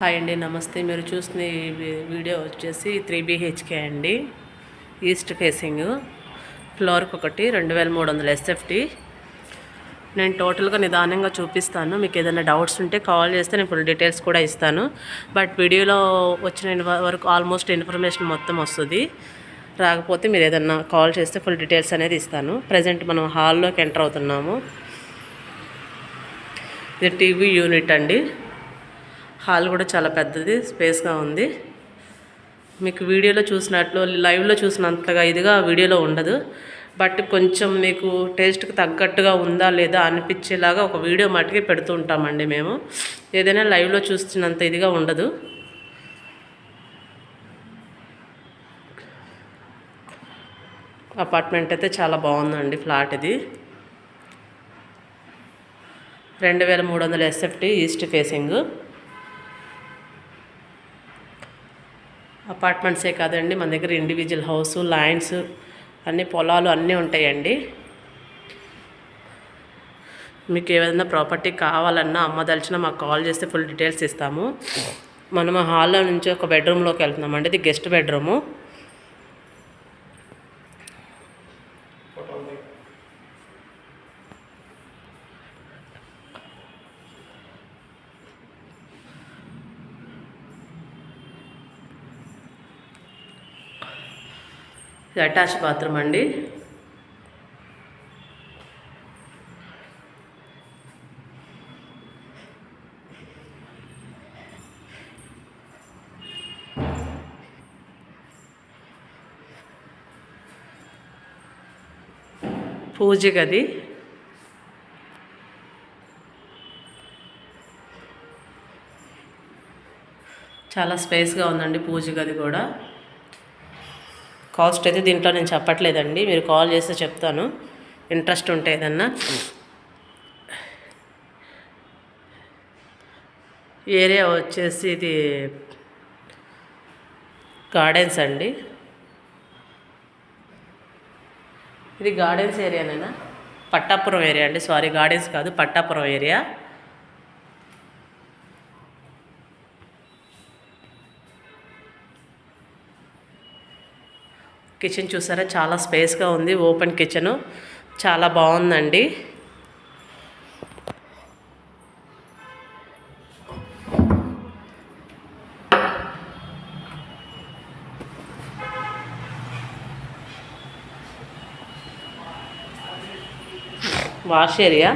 Hi అండి, నమస్తే. మీరు చూసిన వీడియో వచ్చేసి 3 BHK అండి, ఈస్ట్ ఫేసింగ్, ఫ్లోర్కి ఒకటి, 2300 SFT. నేను టోటల్గా నిదానంగా చూపిస్తాను. మీకు ఏదైనా డౌట్స్ ఉంటే కాల్ చేస్తే నేను ఫుల్ డీటెయిల్స్ కూడా ఇస్తాను. బట్ వీడియోలో వచ్చిన వరకు ఆల్మోస్ట్ ఇన్ఫర్మేషన్ మొత్తం వస్తుంది. రాకపోతే మీరు ఏదన్నా కాల్ చేస్తే ఫుల్ డీటెయిల్స్ అనేది ఇస్తాను. ప్రజెంట్ మనం హాల్లోకి ఎంటర్ అవుతున్నాము. ఇది టీవీ యూనిట్ అండి. హాల్ కూడా చాలా పెద్దది, స్పేస్గా ఉంది. మీకు వీడియోలో చూసినట్లు, లైవ్లో చూసినంతగా ఇదిగా వీడియోలో ఉండదు. బట్ కొంచెం మీకు టేస్ట్కి తగ్గట్టుగా ఉందా లేదా అనిపించేలాగా ఒక వీడియో మటుకి పెడుతూ ఉంటామండి మేము. ఏదైనా లైవ్లో చూస్తున్నంత ఇదిగా ఉండదు. అపార్ట్మెంట్ అయితే చాలా బాగుందండి. ఫ్లాట్ ఇది 2300 SFT, ఈస్ట్ ఫేసింగ్. అపార్ట్మెంట్సే కాదండి, మన దగ్గర ఇండివిజువల్ హౌస్, ల్యాండ్స్, అన్ని పొలాలు అన్నీ ఉంటాయండి. మీకు ఏదైనా ప్రాపర్టీ కావాలన్నా అమ్మదలిచినా మాకు కాల్ చేస్తే ఫుల్ డీటెయిల్స్ ఇస్తాము. మనం హాల్లో నుంచి ఒక బెడ్రూమ్లోకి వెళ్తున్నామండి. ఇది గెస్ట్ బెడ్రూము. ఇది అటాచ్ బాత్రూమ్ అండి. పూజ గది, చాలా స్పేస్గా ఉందండి పూజ గది కూడా. కాస్ట్ అయితే దీంట్లో నేను చెప్పట్లేదండి, మీరు కాల్ చేస్తే చెప్తాను ఇంట్రెస్ట్ ఉంటే ఏదన్నా. ఏరియా వచ్చేసి ఇది గార్డెన్స్ అండి. ఇది గార్డెన్స్ ఏరియానేనా? పట్టాపురం ఏరియా అండి, సారీ గార్డెన్స్ కాదు, పట్టాపురం ఏరియా. కిచెన్ చూసారా, చాలా స్పేస్గా ఉంది. ఓపెన్ కిచెను, చాలా బాగుందండి. Wash area,